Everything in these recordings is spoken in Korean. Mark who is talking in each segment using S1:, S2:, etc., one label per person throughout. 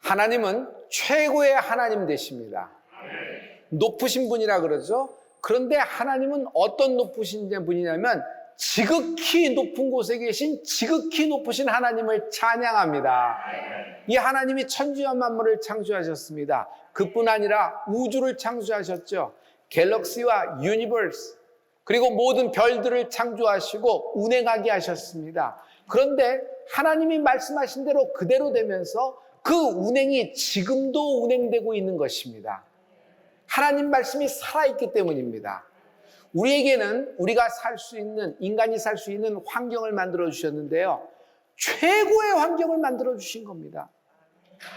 S1: 하나님은 최고의 하나님 되십니다. 높으신 분이라 그러죠. 그런데 하나님은 어떤 높으신 분이냐면 지극히 높은 곳에 계신 지극히 높으신 하나님을 찬양합니다. 이 하나님이 천지와 만물을 창조하셨습니다. 그뿐 아니라 우주를 창조하셨죠. 갤럭시와 유니버스, 그리고 모든 별들을 창조하시고 운행하게 하셨습니다. 그런데 하나님이 말씀하신 대로 그대로 되면서 그 운행이 지금도 운행되고 있는 것입니다. 하나님 말씀이 살아있기 때문입니다. 우리에게는 우리가 살 수 있는, 인간이 살 수 있는 환경을 만들어 주셨는데요, 최고의 환경을 만들어 주신 겁니다.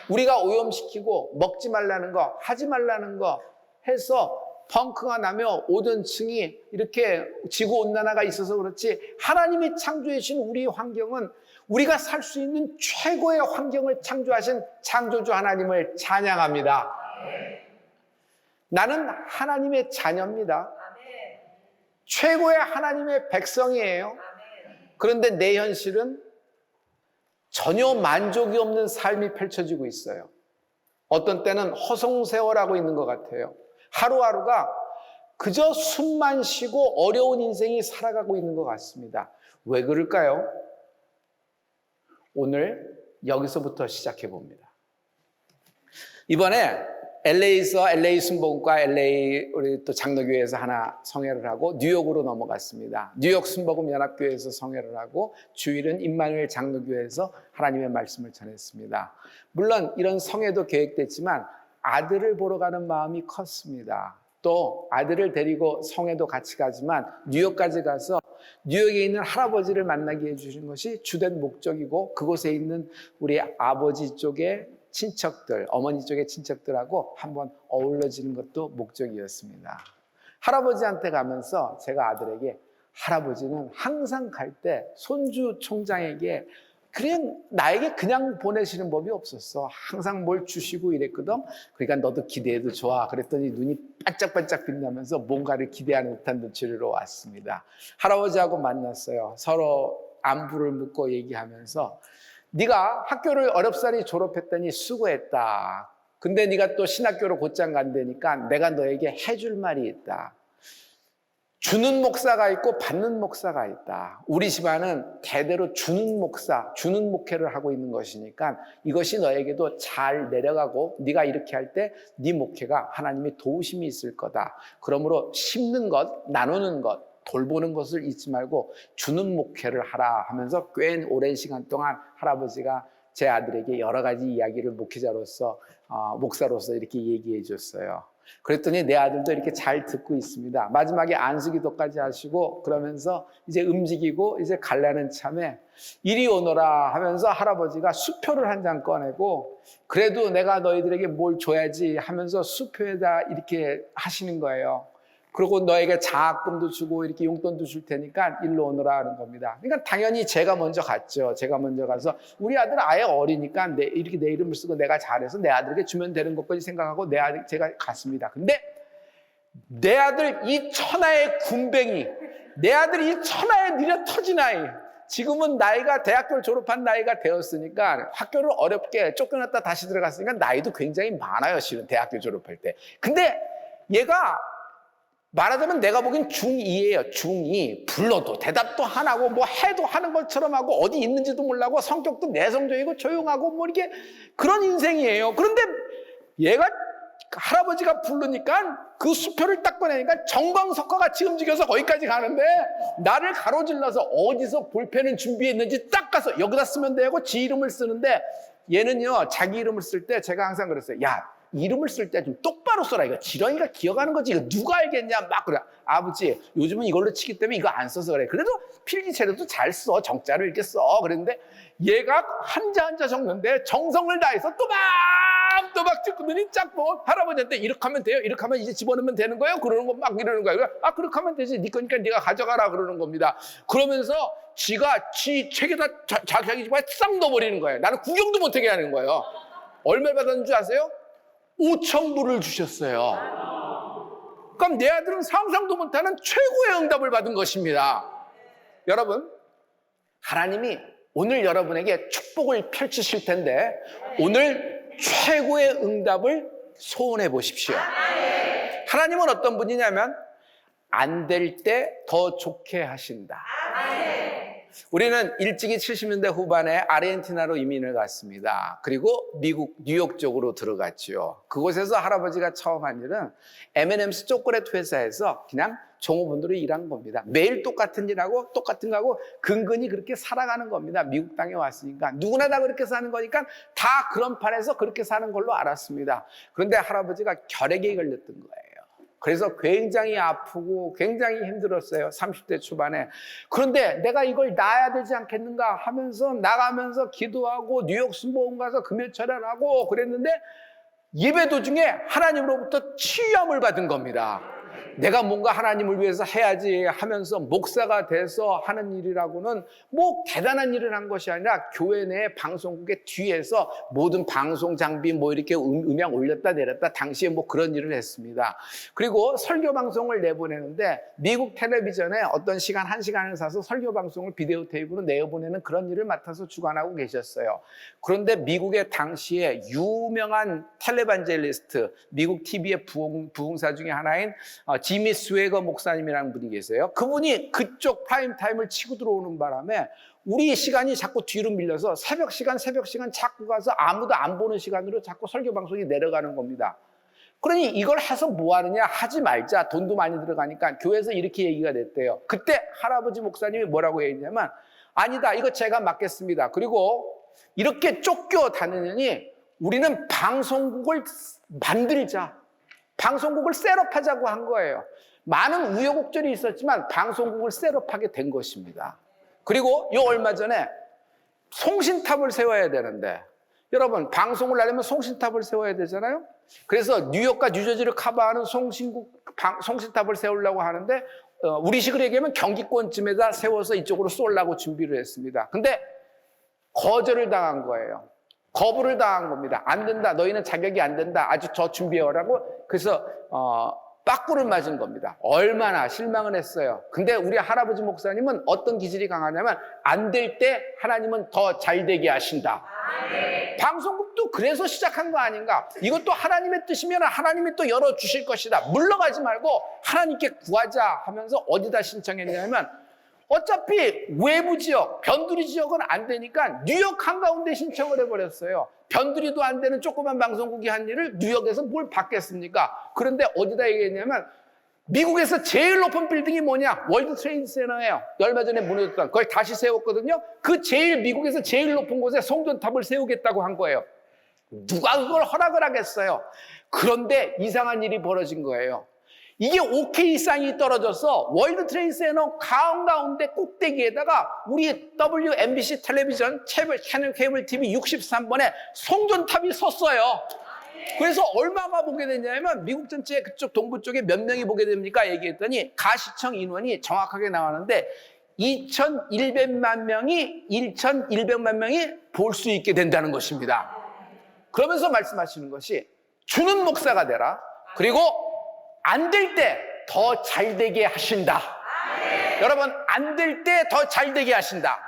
S1: 우리가 오염시키고 먹지 말라는 거, 하지 말라는 거 해서 펑크가 나며 오존층이 이렇게 지구온난화가 있어서 그렇지, 하나님이 창조해 주신 우리 환경은 우리가 살 수 있는 최고의 환경을 창조하신 창조주 하나님을 찬양합니다. 나는 하나님의 자녀입니다. 최고의 하나님의 백성이에요. 그런데 내 현실은 전혀 만족이 없는 삶이 펼쳐지고 있어요. 어떤 때는 허송세월하고 있는 것 같아요. 하루하루가 그저 숨만 쉬고 어려운 인생이 살아가고 있는 것 같습니다. 왜 그럴까요? 오늘 여기서부터 시작해 봅니다. 이번에 LA에서 LA 순복음과 LA 우리 또 장로교회에서 하나 성회를 하고 뉴욕으로 넘어갔습니다. 뉴욕 순복음 연합교회에서 성회를 하고 주일은 임마누엘 장로교회에서 하나님의 말씀을 전했습니다. 물론 이런 성회도 계획됐지만 아들을 보러 가는 마음이 컸습니다. 또 아들을 데리고 성회도 같이 가지만 뉴욕까지 가서 뉴욕에 있는 할아버지를 만나게 해주신 것이 주된 목적이고, 그곳에 있는 우리 아버지 쪽의 친척들, 어머니 쪽의 친척들하고 한번 어울러지는 것도 목적이었습니다. 할아버지한테 가면서 제가 아들에게, 할아버지는 항상 갈 때 손주 총장에게 그냥 나에게 그냥 보내시는 법이 없었어. 항상 뭘 주시고 이랬거든. 그러니까 너도 기대해도 좋아. 그랬더니 눈이 반짝반짝 빛나면서 뭔가를 기대하는 듯한 눈치로 왔습니다. 할아버지하고 만났어요. 서로 안부를 묻고 얘기하면서, 네가 학교를 어렵사리 졸업했더니 수고했다. 근데 네가 또 신학교로 곧장 간다니까 내가 너에게 해줄 말이 있다. 주는 목사가 있고 받는 목사가 있다. 우리 집안은 대대로 주는 목사, 주는 목회를 하고 있는 것이니까 이것이 너에게도 잘 내려가고 네가 이렇게 할 때 네 목회가 하나님의 도우심이 있을 거다. 그러므로 심는 것, 나누는 것, 돌보는 것을 잊지 말고 주는 목회를 하라 하면서 꽤 오랜 시간 동안 할아버지가 제 아들에게 여러 가지 이야기를 목회자로서, 목사로서 이렇게 얘기해 줬어요. 그랬더니 내 아들도 이렇게 잘 듣고 있습니다. 마지막에 안수기도까지 하시고 그러면서 이제 움직이고 이제 갈라는 참에 이리 오너라 하면서 할아버지가 수표를 한 장 꺼내고, 그래도 내가 너희들에게 뭘 줘야지 하면서 수표에다 이렇게 하시는 거예요. 그리고 너에게 장학금도 주고 이렇게 용돈도 줄 테니까 일로 오너라 하는 겁니다. 그러니까 당연히 제가 먼저 갔죠. 제가 먼저 가서 우리 아들은 아예 어리니까 이렇게 내 이름을 쓰고 내가 잘해서 내 아들에게 주면 되는 것까지 생각하고 제가 갔습니다. 근데 내 아들 이 천하의 군뱅이, 내 아들 이 천하의 느려 터진 아이, 지금은 나이가 대학교를 졸업한 나이가 되었으니까 학교를 어렵게 쫓겨났다 다시 들어갔으니까 나이도 굉장히 많아요. 실은 대학교 졸업할 때. 근데 얘가 말하자면 내가 보기엔 중2예요. 중2. 불러도 대답도 안 하고 뭐 해도 하는 것처럼 하고 어디 있는지도 몰라고 성격도 내성적이고 조용하고 뭐 이렇게 그런 인생이에요. 그런데 얘가 할아버지가 부르니까 그 수표를 딱 꺼내니까 정광석화 같이 움직여서 거기까지 가는데 나를 가로질러서 어디서 볼펜을 준비했는지 딱 가서 여기다 쓰면 되고 지 이름을 쓰는데, 얘는요 자기 이름을 쓸 때 제가 항상 그랬어요. 야, 이름을 쓸 때 좀 똑바로 써라. 이거 지렁이가 기억하는 거지. 이거 누가 알겠냐. 막 그래. 아버지, 요즘은 이걸로 치기 때문에 이거 안 써서 그래. 그래도 필기체로도 잘 써. 정자로 이렇게 써. 그랬는데 얘가 한자 한자 적는데 정성을 다해서 또박 찍더니 짝 보고 할아버지한테 이렇게 하면 돼요. 이렇게 하면 이제 집어넣으면 되는 거예요. 그러는 거 막 이러는 거예요. 아, 그렇게 하면 되지. 네 거니까 네가 가져가라. 그러는 겁니다. 그러면서 지가 지 책에다 자기 집에 싹 넣어버리는 거예요. 나는 구경도 못하게 하는 거예요. 얼마 받았는 줄 아세요? 5,000불을 주셨어요. 그럼 내 아들은 상상도 못하는 최고의 응답을 받은 것입니다. 여러분, 하나님이 오늘 여러분에게 축복을 펼치실 텐데, 오늘 최고의 응답을 소원해 보십시오. 하나님은 어떤 분이냐면 안 될 때 더 좋게 하신다. 우리는 일찍이 70년대 후반에 아르헨티나로 이민을 갔습니다. 그리고 미국 뉴욕 쪽으로 들어갔죠. 그곳에서 할아버지가 처음 한 일은 M&M's 초콜릿 회사에서 그냥 종업원으로 일한 겁니다. 매일 똑같은 일하고 똑같은 거 하고 근근히 그렇게 살아가는 겁니다. 미국 땅에 왔으니까. 누구나 다 그렇게 사는 거니까 다 그런 판에서 그렇게 사는 걸로 알았습니다. 그런데 할아버지가 결핵에 걸렸던 거예요. 그래서 굉장히 아프고 굉장히 힘들었어요. 30대 초반에. 그런데 내가 이걸 놔야 되지 않겠는가 하면서 나가면서 기도하고 뉴욕 순복음 가서 금요 철야하고 그랬는데 예배 도중에 하나님으로부터 치유함을 받은 겁니다. 내가 뭔가 하나님을 위해서 해야지 하면서 목사가 돼서 하는 일이라고는 뭐 대단한 일을 한 것이 아니라 교회 내 방송국의 뒤에서 모든 방송 장비 뭐 이렇게 음향 올렸다 내렸다 당시에 뭐 그런 일을 했습니다. 그리고 설교 방송을 내보내는데 미국 텔레비전에 어떤 시간 1시간을 사서 설교 방송을 비디오 테이프로 내보내는 그런 일을 맡아서 주관하고 계셨어요. 그런데 미국의 당시에 유명한 텔레반젤리스트, 미국 TV의 부흥사 중에 하나인 지미 스웨거 목사님이라는 분이 계세요. 그분이 그쪽 프라임타임을 치고 들어오는 바람에 우리 시간이 자꾸 뒤로 밀려서 새벽 시간 자꾸 가서 아무도 안 보는 시간으로 자꾸 설교 방송이 내려가는 겁니다. 그러니 이걸 해서 뭐 하느냐, 하지 말자, 돈도 많이 들어가니까 교회에서 이렇게 얘기가 됐대요. 그때 할아버지 목사님이 뭐라고 얘기했냐면 아니다, 이거 제가 맡겠습니다. 그리고 이렇게 쫓겨다니느니 우리는 방송국을 만들자, 방송국을 셋업하자고 한 거예요. 많은 우여곡절이 있었지만 방송국을 셋업하게 된 것입니다. 그리고 요 얼마 전에 송신탑을 세워야 되는데 여러분 방송을 하려면 송신탑을 세워야 되잖아요. 그래서 뉴욕과 뉴저지를 커버하는 송신탑을 세우려고 하는데 우리식으로 얘기하면 경기권쯤에다 세워서 이쪽으로 쏠려고 준비를 했습니다. 근데 거절을 당한 거예요. 거부를 당한 겁니다. 안 된다. 너희는 자격이 안 된다. 아직 더 준비해오라고. 그래서 빠꾸를 맞은 겁니다. 얼마나 실망을 했어요. 근데 우리 할아버지 목사님은 어떤 기질이 강하냐면 안 될 때 하나님은 더 잘 되게 하신다. 방송국도 그래서 시작한 거 아닌가? 이것도 하나님의 뜻이면 하나님이 또 열어주실 것이다. 물러가지 말고 하나님께 구하자 하면서 어디다 신청했냐면 어차피 외부 지역, 변두리 지역은 안 되니까 뉴욕 한가운데 신청을 해버렸어요. 변두리도 안 되는 조그만 방송국이 한 일을 뉴욕에서 뭘 받겠습니까? 그런데 어디다 얘기했냐면 미국에서 제일 높은 빌딩이 뭐냐? 월드 트레이드 센터예요. 얼마 전에 무너졌던 그걸 다시 세웠거든요. 그 미국에서 제일 높은 곳에 송전탑을 세우겠다고 한 거예요. 누가 그걸 허락을 하겠어요? 그런데 이상한 일이 벌어진 거예요. 이게 OK 사인이 떨어져서 월드 트레이드 센터 가운데 꼭대기에다가 우리 WNBC 텔레비전 채널 케이블 TV 63번에 송전탑이 섰어요. 그래서 얼마가 보게 됐냐면 미국 전체 그쪽 동부 쪽에 몇 명이 보게 됩니까? 얘기했더니 가시청 인원이 정확하게 나왔는데 2,100만 명이 볼 수 있게 된다는 것입니다. 그러면서 말씀하시는 것이 주는 목사가 되라. 그리고 안 될 때 더 잘 되게 하신다. 여러분, 안 될 때 더 잘 되게 하신다.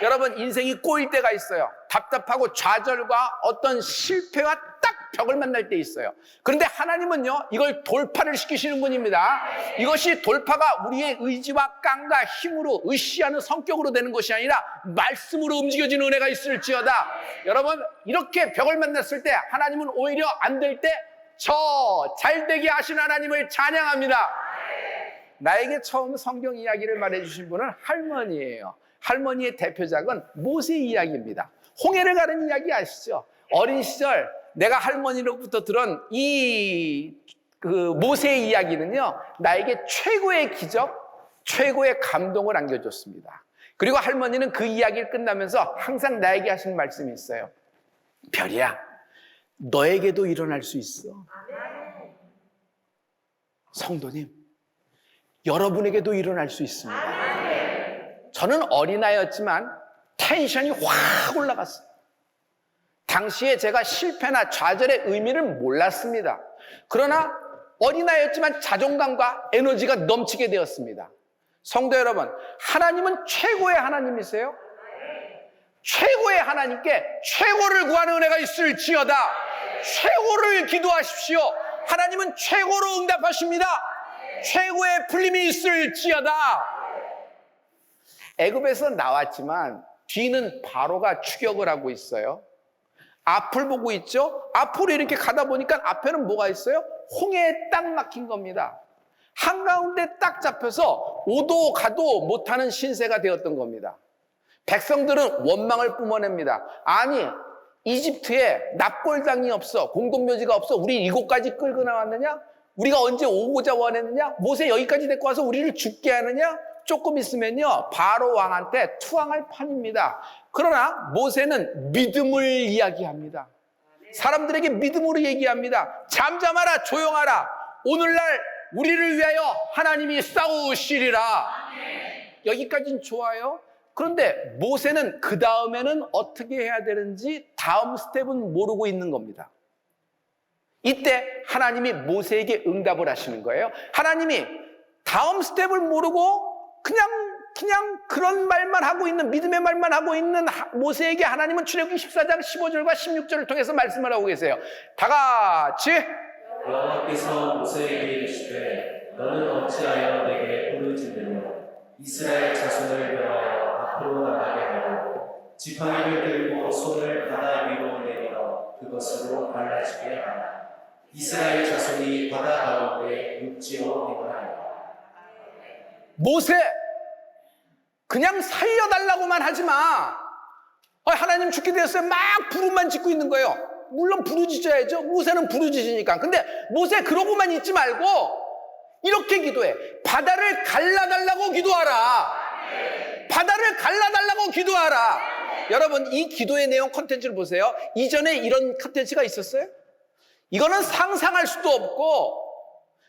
S1: 여러분, 인생이 꼬일 때가 있어요. 답답하고 좌절과 어떤 실패와 딱 벽을 만날 때 있어요. 그런데 하나님은요, 이걸 돌파를 시키시는 분입니다. 이것이 돌파가 우리의 의지와 깡과 힘으로 으쌰하는 성격으로 되는 것이 아니라 말씀으로 움직여지는 은혜가 있을지어다. 여러분, 이렇게 벽을 만났을 때 하나님은 오히려 안 될 때 저 잘되게 하신 하나님을 찬양합니다. 나에게 처음 성경 이야기를 말해주신 분은 할머니예요. 할머니의 대표작은 모세 이야기입니다. 홍해를 가는 이야기 아시죠? 어린 시절 내가 할머니로부터 들은 모세 이야기는요, 나에게 최고의 기적, 최고의 감동을 안겨줬습니다. 그리고 할머니는 그 이야기를 끝나면서 항상 나에게 하신 말씀이 있어요. 별이야, 너에게도 일어날 수 있어. 성도님, 여러분에게도 일어날 수 있습니다. 저는 어린아이였지만 텐션이 확 올라갔어요. 당시에 제가 실패나 좌절의 의미를 몰랐습니다. 그러나 어린아이였지만 자존감과 에너지가 넘치게 되었습니다. 성도 여러분, 하나님은 최고의 하나님이세요. 최고의 하나님께 최고를 구하는 은혜가 있을지어다. 최고를 기도하십시오. 하나님은 최고로 응답하십니다. 최고의 풀림이 있을지어다. 애굽에서 나왔지만 뒤는 바로가 추격을 하고 있어요. 앞을 보고 있죠. 앞으로 이렇게 가다 보니까 앞에는 뭐가 있어요? 홍해에 딱 막힌 겁니다. 한가운데 딱 잡혀서 오도 가도 못하는 신세가 되었던 겁니다. 백성들은 원망을 뿜어냅니다. 아니, 이집트에 납골당이 없어, 공동묘지가 없어, 우리 이곳까지 끌고 나왔느냐? 우리가 언제 오고자 원했느냐? 모세 여기까지 데리고 와서 우리를 죽게 하느냐? 조금 있으면요, 바로 왕한테 투항할 판입니다. 그러나 모세는 믿음을 이야기합니다. 사람들에게 믿음으로 얘기합니다. 잠잠하라, 조용하라. 오늘날 우리를 위하여 하나님이 싸우시리라. 여기까지는 좋아요. 그런데 모세는 그 다음에는 어떻게 해야 되는지 다음 스텝은 모르고 있는 겁니다. 이때 하나님이 모세에게 응답을 하시는 거예요. 하나님이 다음 스텝을 모르고 그냥 그런 말만 하고 있는, 믿음의 말만 하고 있는 모세에게 하나님은 출애굽기 14장 15절과 16절을 통해서 말씀을 하고 계세요. 다 같이.
S2: 여호와께서 모세에게 이르시되 너는 어찌하여 내게 부르짖느냐. 이스라엘 자손을 위하여 앞으로 나가게 하고 지팡이를 들고 손을 바다 위로 내밀어 그것으로 갈라지게 하라. 이스라엘 자손이 바다 가운데 육지로 행하리라.
S1: 모세, 그냥 살려달라고만 하지 마. 하나님 죽게 되었어요. 막 부름만 짓고 있는 거예요. 물론 부르짖어야죠. 모세는 부르짖으니까. 근데 모세 그러고만 있지 말고 이렇게 기도해. 바다를 갈라달라고 기도하라. 바다를 갈라달라고 기도하라. 여러분, 이 기도의 내용 콘텐츠를 보세요. 이전에 이런 콘텐츠가 있었어요? 이거는 상상할 수도 없고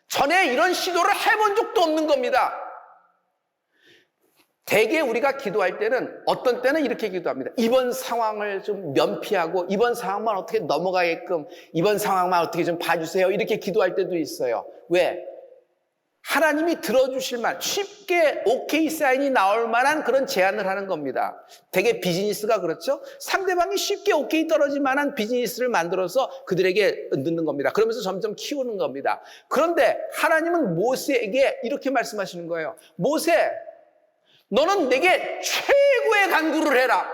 S1: 전에 이런 시도를 해본 적도 없는 겁니다. 대개 우리가 기도할 때는 어떤 때는 이렇게 기도합니다. 이번 상황을 좀 면피하고 이번 상황만 어떻게 넘어가게끔 이번 상황만 어떻게 좀 봐주세요. 이렇게 기도할 때도 있어요. 왜? 하나님이 들어주실 만, 쉽게 오케이 사인이 나올 만한 그런 제안을 하는 겁니다. 되게 비즈니스가 그렇죠? 상대방이 쉽게 오케이 떨어질 만한 비즈니스를 만들어서 그들에게 넣는 겁니다. 그러면서 점점 키우는 겁니다. 그런데 하나님은 모세에게 이렇게 말씀하시는 거예요. 모세, 너는 내게 최고의 간구를 해라.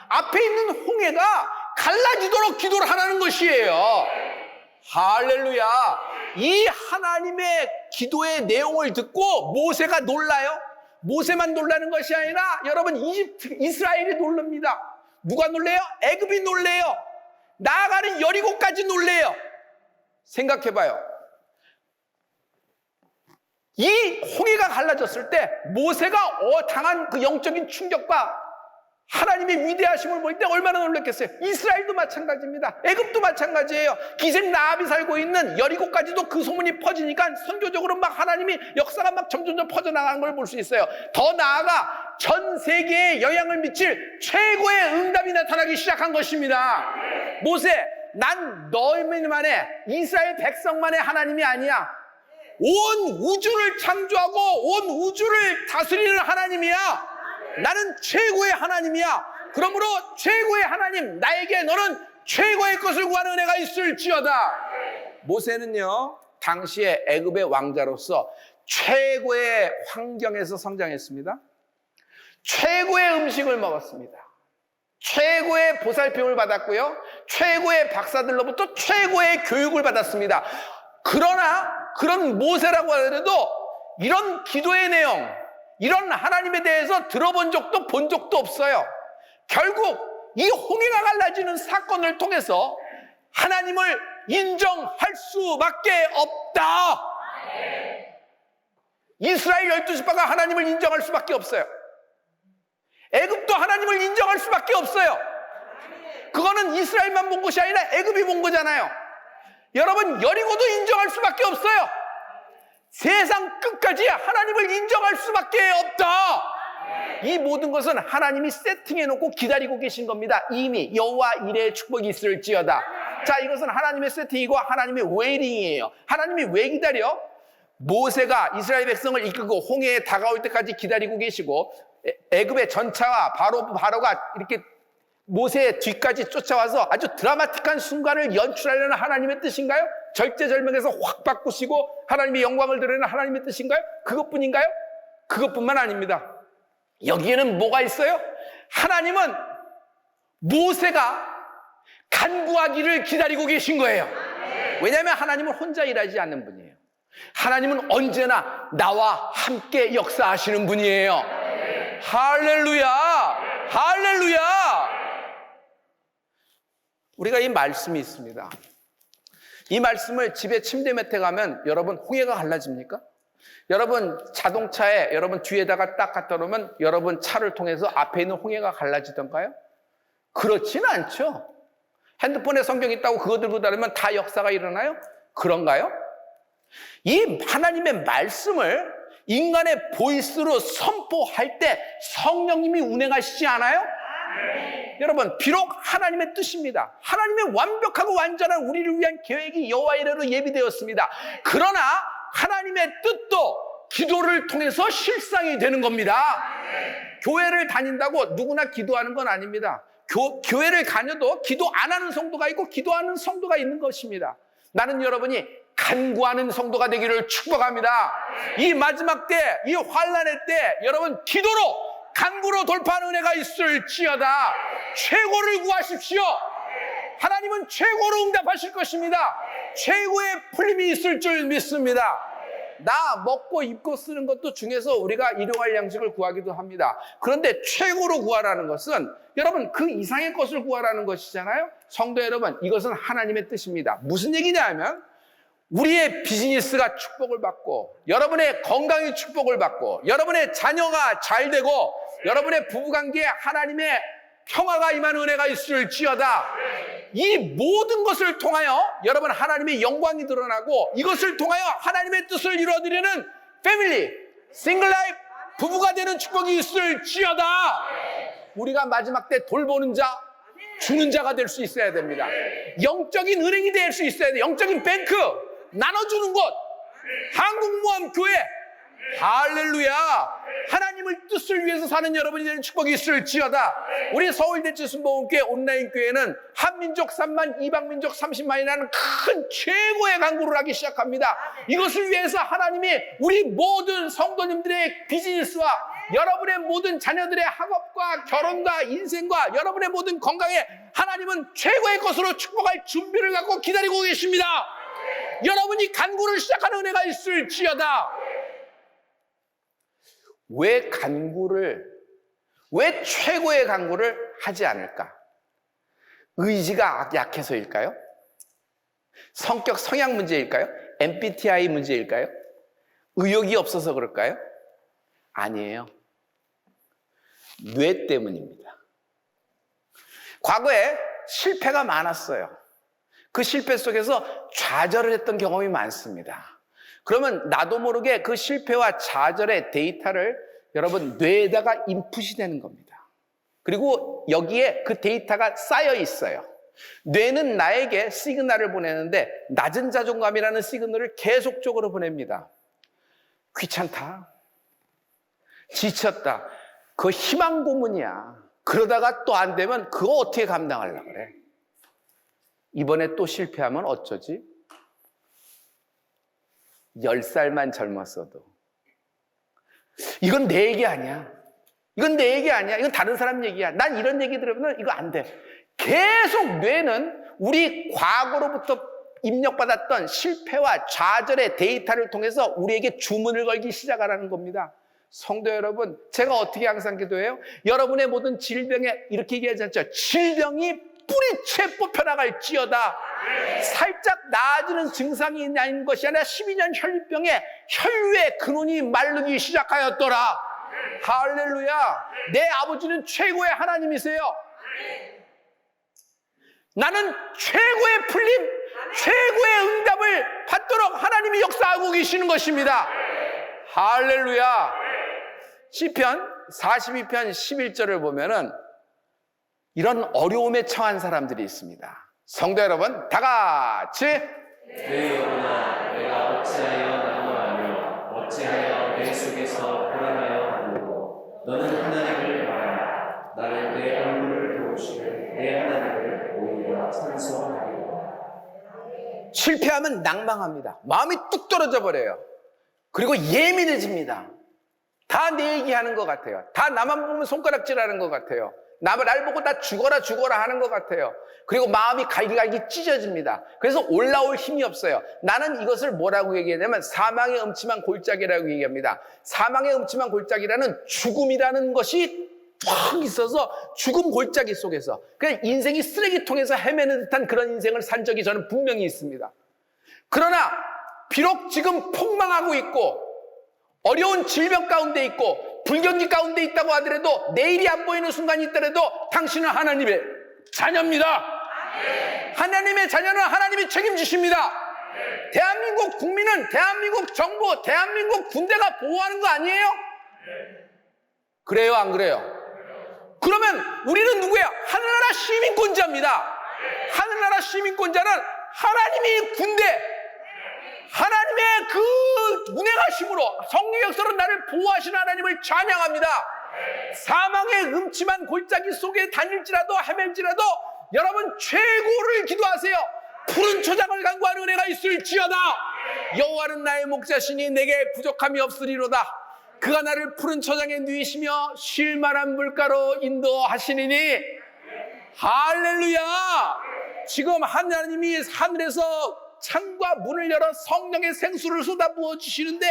S1: 앞에 있는 홍해가 갈라지도록 기도를 하라는 것이에요. 할렐루야. 이 하나님의 기도의 내용을 듣고 모세가 놀라요. 모세만 놀라는 것이 아니라 여러분, 이스라엘이 놀랍니다. 누가 놀래요? 애굽이 놀래요. 나아가는 여리고까지 놀래요. 생각해봐요. 이 홍해가 갈라졌을 때 모세가 당한 그 영적인 충격과 하나님의 위대하심을 볼 때 얼마나 놀랐겠어요. 이스라엘도 마찬가지입니다. 애굽도 마찬가지예요. 기생 라합이 살고 있는 여리고까지도 그 소문이 퍼지니까 선교적으로 막 하나님이 역사가 막 점점점 퍼져나가는 걸 볼 수 있어요. 더 나아가 전 세계에 영향을 미칠 최고의 응답이 나타나기 시작한 것입니다. 모세, 난 너희만의 이스라엘 백성만의 하나님이 아니야. 온 우주를 창조하고 온 우주를 다스리는 하나님이야. 나는 최고의 하나님이야. 그러므로 최고의 하나님, 나에게 너는 최고의 것을 구하는 은혜가 있을지어다. 모세는요, 당시에 애굽의 왕자로서 최고의 환경에서 성장했습니다. 최고의 음식을 먹었습니다. 최고의 보살핌을 받았고요, 최고의 박사들로부터 최고의 교육을 받았습니다. 그러나 그런 모세라고 하더라도 이런 기도의 내용, 이런 하나님에 대해서 들어본 적도 본 적도 없어요. 결국 이 홍해가 갈라지는 사건을 통해서 하나님을 인정할 수밖에 없다. 이스라엘 12지파가 하나님을 인정할 수밖에 없어요. 애굽도 하나님을 인정할 수밖에 없어요. 그거는 이스라엘만 본 것이 아니라 애굽이 본 거잖아요. 여러분, 여리고도 인정할 수밖에 없어요. 세상 끝까지 하나님을 인정할 수밖에 없다. 이 모든 것은 하나님이 세팅해놓고 기다리고 계신 겁니다. 이미 여호와 이레의 축복이 있을지어다. 자, 이것은 하나님의 세팅이고 하나님의 웨이팅이에요. 하나님이 왜 기다려? 모세가 이스라엘 백성을 이끌고 홍해에 다가올 때까지 기다리고 계시고 애굽의 전차와 바로가 이렇게 모세의 뒤까지 쫓아와서 아주 드라마틱한 순간을 연출하려는 하나님의 뜻인가요? 절제절명에서 확 바꾸시고 하나님의 영광을 드러내는 하나님의 뜻인가요? 그것뿐인가요? 그것뿐만 아닙니다. 여기에는 뭐가 있어요? 하나님은 모세가 간구하기를 기다리고 계신 거예요. 왜냐하면 하나님은 혼자 일하지 않는 분이에요. 하나님은 언제나 나와 함께 역사하시는 분이에요. 할렐루야! 할렐루야! 우리가 이 말씀이 있습니다. 이 말씀을 집에 침대 밑에 가면 여러분 홍해가 갈라집니까? 여러분 자동차에 여러분 뒤에다가 딱 갖다 놓으면 여러분 차를 통해서 앞에 있는 홍해가 갈라지던가요? 그렇지는 않죠. 핸드폰에 성경 있다고 그거 들고 다니면 다 역사가 일어나요? 그런가요? 이 하나님의 말씀을 인간의 보이스로 선포할 때 성령님이 운행하시지 않아요? 여러분 비록 하나님의 뜻입니다. 하나님의 완벽하고 완전한 우리를 위한 계획이 여호와 이레로 예비되었습니다. 그러나 하나님의 뜻도 기도를 통해서 실상이 되는 겁니다. 교회를 다닌다고 누구나 기도하는 건 아닙니다. 교회를 다녀도 기도 안 하는 성도가 있고 기도하는 성도가 있는 것입니다. 나는 여러분이 간구하는 성도가 되기를 축복합니다. 이 마지막 때, 이 환난의 때 여러분 기도로 간구로 돌파하는 은혜가 있을지어다. 최고를 구하십시오. 하나님은 최고로 응답하실 것입니다. 최고의 풀림이 있을 줄 믿습니다. 나 먹고 입고 쓰는 것도 중에서 우리가 일용할 양식을 구하기도 합니다. 그런데 최고로 구하라는 것은 여러분 그 이상의 것을 구하라는 것이잖아요. 성도 여러분, 이것은 하나님의 뜻입니다. 무슨 얘기냐면 우리의 비즈니스가 축복을 받고 여러분의 건강이 축복을 받고 여러분의 자녀가 잘 되고 여러분의 부부관계에 하나님의 평화가 임하는 은혜가 있을지어다. 이 모든 것을 통하여 여러분 하나님의 영광이 드러나고 이것을 통하여 하나님의 뜻을 이루어드리는 패밀리, 싱글 라이프, 부부가 되는 축복이 있을지어다. 우리가 마지막 때 돌보는 자, 주는 자가 될 수 있어야 됩니다. 영적인 은행이 될 수 있어야 돼요. 영적인 뱅크, 나눠주는 곳, 한국모함교회. 할렐루야. 하나님을 뜻을 위해서 사는 여러분이 되는 축복이 있을지어다. 우리 서울대치 순복음교회 온라인 교회는 한민족 3만, 이방민족 30만이라는 큰 최고의 간구를 하기 시작합니다. 이것을 위해서 하나님이 우리 모든 성도님들의 비즈니스와 여러분의 모든 자녀들의 학업과 결혼과 인생과 여러분의 모든 건강에 하나님은 최고의 것으로 축복할 준비를 갖고 기다리고 계십니다. 여러분이 간구를 시작하는 은혜가 있을지어다. 왜 최고의 간구를 하지 않을까? 의지가 약해서일까요? 성격 성향 문제일까요? MBTI 문제일까요? 의욕이 없어서 그럴까요? 아니에요. 뇌 때문입니다. 과거에 실패가 많았어요. 그 실패 속에서 좌절을 했던 경험이 많습니다. 그러면 나도 모르게 그 실패와 좌절의 데이터를 여러분 뇌에다가 인풋이 되는 겁니다. 그리고 여기에 그 데이터가 쌓여 있어요. 뇌는 나에게 시그널을 보내는데 낮은 자존감이라는 시그널을 계속적으로 보냅니다. 귀찮다, 지쳤다, 그거 희망 고문이야. 그러다가 또 안 되면 그거 어떻게 감당하려고 그래? 이번에 또 실패하면 어쩌지? 10살만 젊었어도. 이건 내 얘기 아니야. 이건 내 얘기 아니야. 이건 다른 사람 얘기야. 난 이런 얘기 들으면 이거 안 돼. 계속 뇌는 우리 과거로부터 입력받았던 실패와 좌절의 데이터를 통해서 우리에게 주문을 걸기 시작하라는 겁니다. 성도 여러분, 제가 어떻게 항상 기도해요? 여러분의 모든 질병에 이렇게 얘기하지 않죠? 질병이 뿌리채 뽑혀나갈지어다. 살짝 나아지는 증상이 있는 것이 아니라 12년 혈류병에 혈류의 근원이 마르기 시작하였더라. 할렐루야. 내 아버지는 최고의 하나님이세요. 나는 최고의 풀림, 최고의 응답을 받도록 하나님이 역사하고 계시는 것입니다. 할렐루야. 시편 42편 11절을 보면은 이런 어려움에 처한 사람들이 있습니다. 성도 여러분, 다 같이
S2: 내 영혼아, 내가 어찌하여 난무하며 어찌하여 내 속에서 불안하여 하는고 너는 하나님을 말하라. 나는 내 얼굴을 보시고 내 하나님을 오히려 찬송하리로다.
S1: 실패하면 낭망합니다. 마음이 뚝 떨어져 버려요. 그리고 예민해집니다. 다 내 얘기하는 것 같아요. 다 나만 보면 손가락질하는 것 같아요. 날 보고 다 죽어라 하는 것 같아요. 그리고 마음이 갈기갈기 찢어집니다. 그래서 올라올 힘이 없어요. 나는 이것을 뭐라고 얘기하냐면 사망의 음침한 골짜기라고 얘기합니다. 사망의 음침한 골짜기라는 죽음이라는 것이 쫙 있어서 죽음 골짜기 속에서 그냥 인생이 쓰레기통에서 헤매는 듯한 그런 인생을 산 적이 저는 분명히 있습니다. 그러나 비록 지금 폭망하고 있고 어려운 질병 가운데 있고 불경기 가운데 있다고 하더라도 내일이 안 보이는 순간이 있더라도 당신은 하나님의 자녀입니다. 하나님의 자녀는 하나님이 책임지십니다. 대한민국 국민은 대한민국 정부, 대한민국 군대가 보호하는 거 아니에요? 그래요, 안 그래요? 그러면 우리는 누구야? 하늘나라 시민권자입니다. 하늘나라 시민권자는 하나님이 군대, 하나님의 그 운행하심으로 성령 역사로 나를 보호하시는 하나님을 찬양합니다. 사망의 음침한 골짜기 속에 다닐지라도 헤맬지라도 여러분 최고를 기도하세요. 푸른 초장을 간구하는 은혜가 있을지어다. 여호와는 나의 목자시니 내게 부족함이 없으리로다. 그가 나를 푸른 초장에 누이시며 쉴 만한 물가로 인도하시니니. 할렐루야. 지금 하나님이 하늘에서 창과 문을 열어 성령의 생수를 쏟아부어 주시는데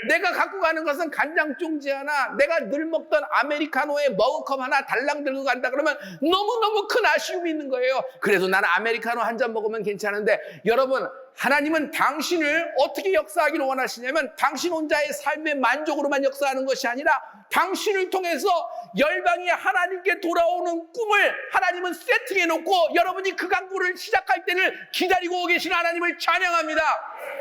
S1: 내가 갖고 가는 것은 간장종지 하나, 내가 늘 먹던 아메리카노에 머그컵 하나 달랑 들고 간다 그러면 너무너무 큰 아쉬움이 있는 거예요. 그래도 나는 아메리카노 한 잔 먹으면 괜찮은데, 여러분, 하나님은 당신을 어떻게 역사하기를 원하시냐면 당신 혼자의 삶의 만족으로만 역사하는 것이 아니라 당신을 통해서 열방이 하나님께 돌아오는 꿈을 하나님은 세팅해 놓고 여러분이 그 강구를 시작할 때를 기다리고 계시는 하나님을 찬양합니다.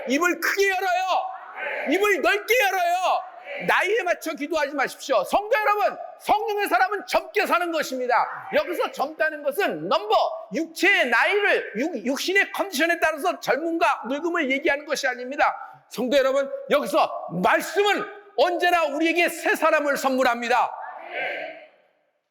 S1: 입을 크게 열어요. 입을 넓게 열어요. 나이에 맞춰 기도하지 마십시오. 성도 여러분, 성령의 사람은 젊게 사는 것입니다. 여기서 젊다는 것은 육체의 나이를 육신의 컨디션에 따라서 젊음과 늙음을 얘기하는 것이 아닙니다. 성도 여러분, 여기서 말씀은 언제나 우리에게 새 사람을 선물합니다.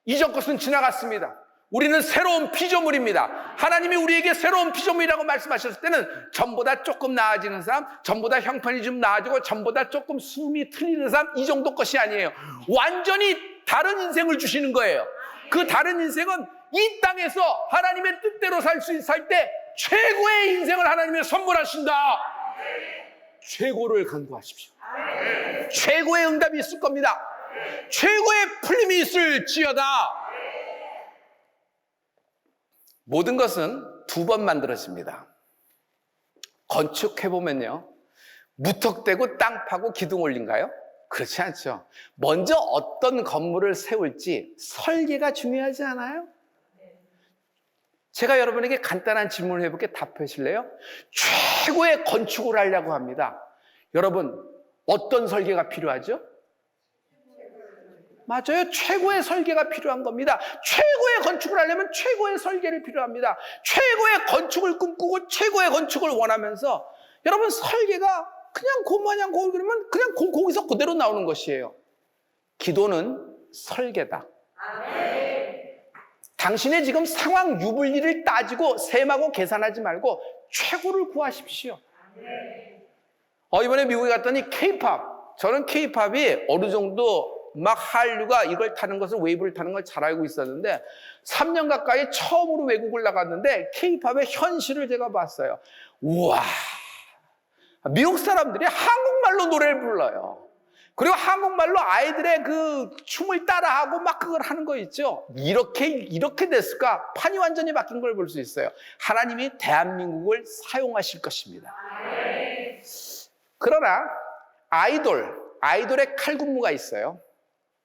S1: 이전 것은 지나갔습니다. 우리는 새로운 피조물입니다. 하나님이 우리에게 새로운 피조물이라고 말씀하셨을 때는 전보다 조금 나아지는 사람, 전보다 형편이 좀 나아지고 전보다 조금 숨이 트이는 사람, 이 정도 것이 아니에요. 완전히 다른 인생을 주시는 거예요. 그 다른 인생은 이 땅에서 하나님의 뜻대로 살 때 최고의 인생을 하나님이 선물하신다. 최고를 간구하십시오. 최고의 응답이 있을 겁니다. 최고의 풀림이 있을지어다. 모든 것은 두 번 만들어집니다. 건축해보면요, 무턱대고 땅 파고 기둥 올린가요? 그렇지 않죠. 먼저 어떤 건물을 세울지 설계가 중요하지 않아요? 제가 여러분에게 간단한 질문을 해볼게 답하실래요? 최고의 건축을 하려고 합니다. 여러분, 어떤 설계가 필요하죠? 맞아요. 최고의 설계가 필요한 겁니다. 최고의 건축을 하려면 최고의 설계를 필요합니다. 최고의 건축을 꿈꾸고 최고의 건축을 원하면서 여러분, 설계가 그냥 고마냥 그러면 그냥 거기서 그대로 나오는 것이에요. 기도는 설계다. 당신의 지금 상황 유불리를 따지고 셈하고 계산하지 말고 최고를 구하십시오. 이번에 미국에 갔더니 K-팝, 저는 K-팝이 어느 정도 막 한류가 이걸 타는 것을, 웨이브를 타는 걸 잘 알고 있었는데 3년 가까이 처음으로 외국을 나갔는데 K-팝의 현실을 제가 봤어요. 우와, 미국 사람들이 한국말로 노래를 불러요. 그리고 한국말로 아이들의 그 춤을 따라하고 막 그걸 하는 거 있죠. 이렇게 됐을까? 판이 완전히 바뀐 걸 볼 수 있어요. 하나님이 대한민국을 사용하실 것입니다. 그러나 아이돌의 칼군무가 있어요.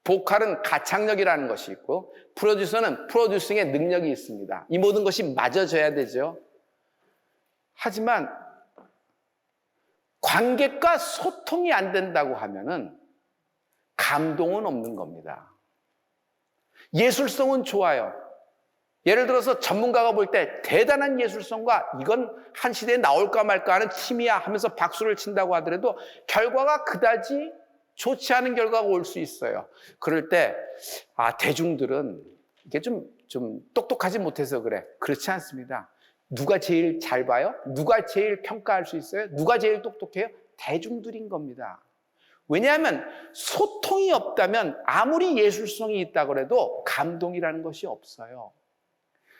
S1: 보컬은 가창력이라는 것이 있고 프로듀서는 프로듀싱의 능력이 있습니다. 이 모든 것이 맞아져야 되죠. 하지만 관객과 소통이 안 된다고 하면은 감동은 없는 겁니다. 예술성은 좋아요. 예를 들어서 전문가가 볼 때 대단한 예술성과 이건 한 시대에 나올까 말까 하는 팀이야 하면서 박수를 친다고 하더라도 결과가 그다지 좋지 않은 결과가 올 수 있어요. 그럴 때 대중들은 이게 좀 좀 똑똑하지 못해서 그래. 그렇지 않습니다. 누가 제일 잘 봐요? 누가 제일 평가할 수 있어요? 누가 제일 똑똑해요? 대중들인 겁니다. 왜냐하면 소통이 없다면 아무리 예술성이 있다고 해도 감동이라는 것이 없어요.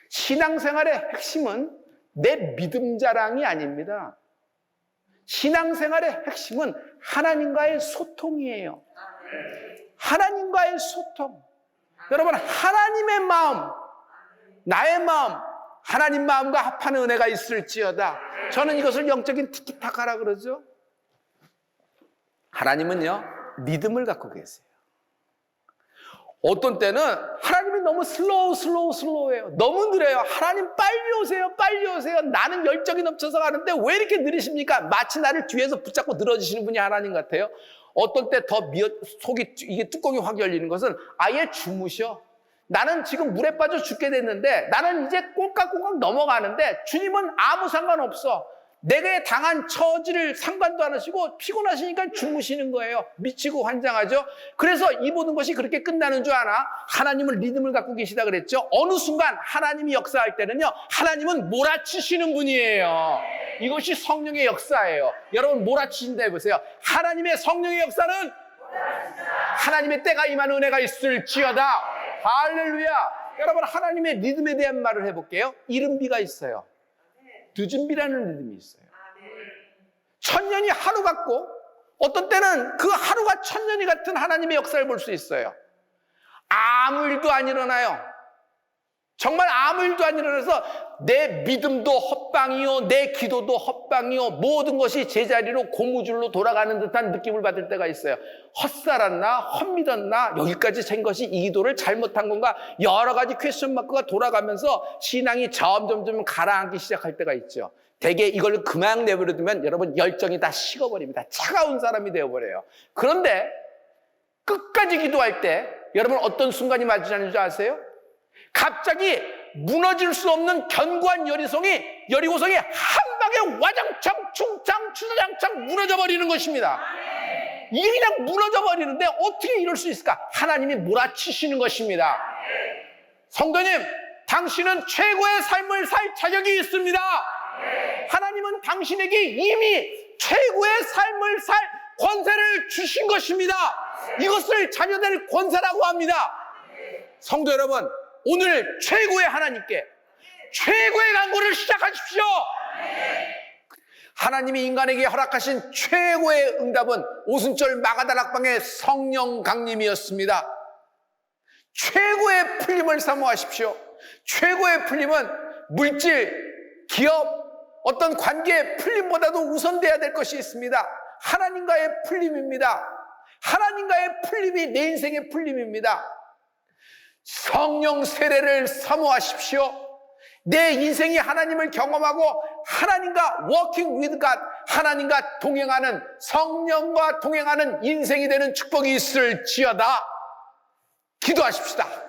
S1: 신앙생활의 핵심은 내 믿음 자랑이 아닙니다. 신앙생활의 핵심은 하나님과의 소통이에요. 하나님과의 소통. 여러분, 하나님의 마음, 나의 마음, 하나님 마음과 합하는 은혜가 있을지어다. 저는 이것을 영적인 티키타카라 그러죠. 하나님은요, 믿음을 갖고 계세요. 어떤 때는 하나님이 너무 슬로우해요. 너무 느려요. 하나님 빨리 오세요. 나는 열정이 넘쳐서 가는데 왜 이렇게 느리십니까? 마치 나를 뒤에서 붙잡고 늘어지시는 분이 하나님 같아요. 어떤 때 더 속이 이게 뚜껑이 확 열리는 것은 아예 주무셔. 나는 지금 물에 빠져 죽게 됐는데 나는 이제 꼴깍꼴깍 넘어가는데 주님은 아무 상관없어. 내게 당한 처지를 상관도 안 하시고 피곤하시니까 주무시는 거예요. 미치고 환장하죠. 그래서 이 모든 것이 그렇게 끝나는 줄 아나? 하나님은 리듬을 갖고 계시다 그랬죠. 어느 순간 하나님이 역사할 때는요, 하나님은 몰아치시는 분이에요. 이것이 성령의 역사예요. 여러분, 몰아치신다 해보세요. 하나님의 성령의 역사는 하나님의 때가 임한 은혜가 있을지어다. 할렐루야. 여러분, 하나님의 리듬에 대한 말을 해볼게요. 이른비가 있어요. 늦은비라는 리듬이 있어요. 천년이 하루 같고 어떤 때는 그 하루가 천년이 같은 하나님의 역사를 볼 수 있어요. 아무 일도 안 일어나요. 정말 아무 일도 안 일어나서 내 믿음도 헛방이요, 내 기도도 헛방이요, 모든 것이 제자리로 고무줄로 돌아가는 듯한 느낌을 받을 때가 있어요. 헛살았나? 헛믿었나? 여기까지 된 것이 이 기도를 잘못한 건가? 여러 가지 퀘스천 마크가 돌아가면서 신앙이 점점 가라앉기 시작할 때가 있죠. 대개 이걸 그만 내버려두면 여러분 열정이 다 식어버립니다. 차가운 사람이 되어버려요. 그런데 끝까지 기도할 때 여러분 어떤 순간이 마주하는 줄 아세요? 갑자기 무너질 수 없는 견고한 여리고성이 한 방에 와장창 충창 추장창 무너져 버리는 것입니다. 이게 그냥 무너져 버리는데 어떻게 이럴 수 있을까? 하나님이 몰아치시는 것입니다. 성도님, 당신은 최고의 삶을 살 자격이 있습니다. 하나님은 당신에게 이미 최고의 삶을 살 권세를 주신 것입니다. 이것을 자녀될 권세라고 합니다. 성도 여러분, 오늘 최고의 하나님께 최고의 간구를 시작하십시오. 하나님이 인간에게 허락하신 최고의 응답은 오순절 마가다락방의 성령 강림이었습니다. 최고의 풀림을 사모하십시오. 최고의 풀림은 물질, 기업, 어떤 관계의 풀림보다도 우선돼야 될 것이 있습니다. 하나님과의 풀림입니다. 하나님과의 풀림이 내 인생의 풀림입니다. 성령 세례를 사모하십시오. 내 인생이 하나님을 경험하고 하나님과 working with God, 하나님과 동행하는, 성령과 동행하는 인생이 되는 축복이 있을지어다. 기도하십시다.